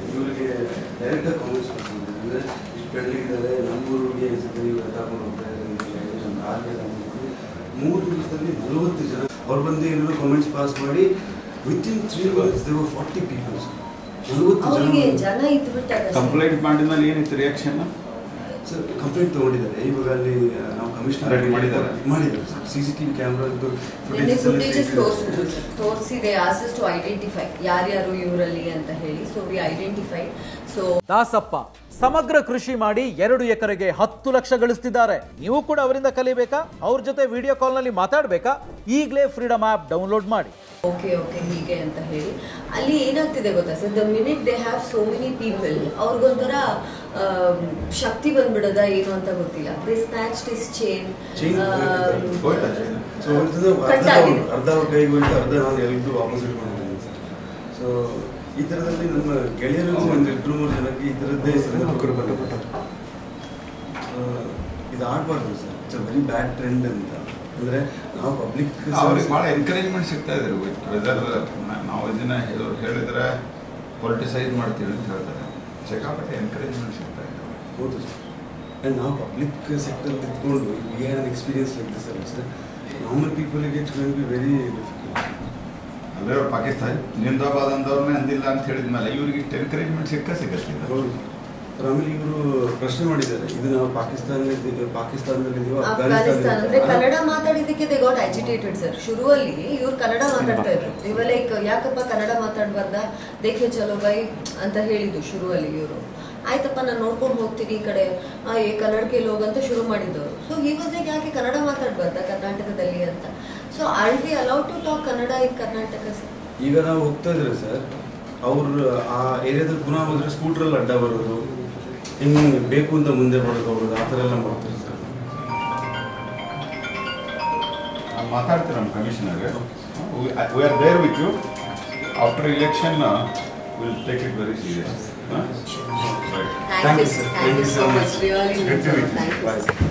ಇವರಿಗೆ ಡೈರೆಕ್ಟಾಗಿ ಕಾಮೆಂಟ್ಸ್ ಕೊಡ್ತಿದ್ದಾರೆ ಇಷ್ಟು ಬೆಳಗಿದ್ದಾರೆ ನಮ್ಮೂರಿಗೆ ತಗೊಂಡು ಹೋಗ್ತಾ ಇದ್ದಾರೆ 3 ದಿವಸದಲ್ಲಿ 40 ಜನ ಅವ್ರು ಬಂದು ಎಲ್ಲರೂ ಕಾಮೆಂಟ್ಸ್ ಪಾಸ್ ಮಾಡಿ within 3 months there were 40 people. 40 ಜನ ಇದ್ಬಿಟ್ಟಾಗ ಕಂಪ್ಲೇಂಟ್ ಮಾಡಿದ ಮೇಲೆ ಏನಿತ್ತು ರಿಯಾಕ್ಷನ್? Sir complaint ತೊಗೊಂಡಿದ್ದಾರೆ. ಇವಾಗ ಅಲ್ಲಿ ನಾವು ಕಮಿಷನರ್ ಮಾಡಿದ್ದಾರೆ ಸರ್. CCTV ಕ್ಯಾಮ್ರಾ ತೋರಿಸಿದೆ. ಆಸಸ್ ಟು ಐಡೆಂಟಿಫೈ ಯಾರ್ಯಾರು ಇವರಲ್ಲಿ ಅಂತ ಹೇಳಿ. So we identify. So Dasappa ಸಮಗ್ರ ಕೃಷಿ ಮಾಡಿ 2 ಎಕರೆಗೆ 10 ಲಕ್ಷ ಗಳಿಸ್ತಿದ್ದಾರೆ. ನೀವು ಕೂಡ ಅವರಿಂದ ಕಲಿಬೇಕಾ? ಅವ್ರ ಜೊತೆ ವಿಡಿಯೋ ಕಾಲ್ ನಲ್ಲಿ ಮಾತಾಡಬೇಕಾ? ಈಗಲೇ ಫ್ರೀಡಮ್ ಆಪ್ ಡೌನ್ಲೋಡ್ ಮಾಡಿ. ಓಕೆ ಹೀಗೆ ಅಂತ ಹೇಳಿ ಅಲ್ಲಿ ಏನಾಗ್ತಿದೆ ಗೊತ್ತಾ sir, the minute they have so many people ಅವ್ರಿಗೊಂಥರ ಶಕ್ತಿ ಬಂದ್ಬಿಡೋದ ಏನು ಅಂತ ಗೊತ್ತಿಲ್ಲ. ದೇ ಸ್ನ್ಯಾಚ್ ದಿಸ್ ಚೈನ್ ಅರ್ಧ ಕೈಗೆ ಹೋಯ್ತು, ಅರ್ಧ ನಾನು ಎಲ್ಲರೂ ಆಪೋಸಿಟ್ ಮಾಡಿದ್ದೀನಿ ಸರ್. ಸೊ ಈ ಥರದಲ್ಲಿ ನಮ್ಮ ಗೆಳೆಯರು ಒಂದು 2-3 ಜನಕ್ಕೆ ಈ ಥರದ್ದೇ ಇದು ಆಡಬಾರ್ದು sir. It's a very bad trend ಅಂತ. ಅಂದರೆ ನಾವು ಪಬ್ಲಿಕ್ ಅವ್ರಿಗೆ ಭಾಳ ಎನ್ಕರೇಜ್ಮೆಂಟ್ ಸಿಗ್ತಾ ಇದ್ರು. ವೆದರ್ ನಾವು ಇದನ್ನ ಹೇಳಿದ್ರೆ ಪೊಲಿಟಿಸೈಸ್ ಮಾಡ್ತೀವಿ ಅಂತ ಹೇಳ್ತಾರೆ. ಸಿಕ್ಕಾಪಟ್ಟೆ ಎನ್ಕರೇಜ್ಮೆಂಟ್ ಸಿಗ್ತಾ ಇದ್ರು. ಹೌದು ಸರ್. ಆ್ಯಂಡ್ ನಾವು ಪಬ್ಲಿಕ್ ಸೆಕ್ಟರ್ ಇದ್ಕೊಂಡು we have an experience like this ಅಲ್ಲ ಸರ್. ನಾರ್ಮಲ್ ಪೀಪಲ್ಗೆ it's going to be very difficult. ಅಂದರೆ ಪಾಕಿಸ್ತಾನ ಜಿಂದಾಬಾದ್ ಅಂದವ್ರನ್ನೇ ಅಂದಿಲ್ಲ ಅಂತ ಹೇಳಿದ್ಮೇಲೆ ಇವ್ರಿಗೆ ಎನ್ಕರೇಜ್ಮೆಂಟ್ ಸಿಗುತ್ತೆ. ಹೌದು. ಆಮೇಲೆ ಇವರು ಪ್ರಶ್ನೆ ಮಾಡಿದ್ದಾರೆ, ಇದು ನಾವು ಪಾಕಿಸ್ತಾನದಲ್ಲಿ ಅಂದ್ರೆ ಕನ್ನಡ ಮಾತಾಡಿದ್ದಕ್ಕೆ ದೇ ಗಾಟ್ ಅಜಿಟೇಟೆಡ್ ಸರ್. ಶುರುವಲ್ಲಿ ಇವ್ರು ಕನ್ನಡ ಮಾತಾಡ್ತಾ ಇದ್ರು. ಇವ ಲೈಕ್ ಯಾಕಪ್ಪ ಕನ್ನಡ ಮಾತಾಡ್ಬಾರ್ದ, ದೇಖೆ ಚಲೋ ಬೈ ಅಂತ ಹೇಳಿದ್ದು ಶುರುವಲ್ಲಿ ಇವರು. ಆಯ್ತಪ್ಪ ನಾನು ನೋಡ್ಕೊಂಡು ಹೋಗ್ತೀನಿ ಈ ಕಡೆ ಕನ್ನಡಕ್ಕೆ ಹೋಗ ಅಂತ ಶುರು ಮಾಡಿದ್ದವರು. ಸೊ ಈ ವಾಸ್ ಯಾಕೆ ಕನ್ನಡ ಮಾತಾಡ್ಬಾರ್ದ ಕರ್ನಾಟಕದಲ್ಲಿ ಅಂತ. So are we allowed to talk Kannada in Karnataka sir? ಈಗ ನಾವು ಹೋಗ್ತಾ ಇದ್ರೆ ಸರ್, ಅವ್ರು ಆ ಏರಿಯಾದಲ್ಲಿ ಪುನಃ ಹೋದ್ರೆ ಸ್ಕೂಟ್ರಲ್ಲಿ ಅಡ್ಡ ಬರೋದು, ಹಿಂಗೆ ಬೇಕು ಅಂತ ಮುಂದೆ ಬರೋದು, ಆ ಥರ ಎಲ್ಲ ಮಾಡ್ತಾರೆ ಸರ್. ಮಾತಾಡ್ತೀವಿ ನಮ್ಮ ಕಮಿಷನರ್ಗೆ. We are there with you. After election will take it very serious. Thank you sir. Thank you so much. Really good. Thank you.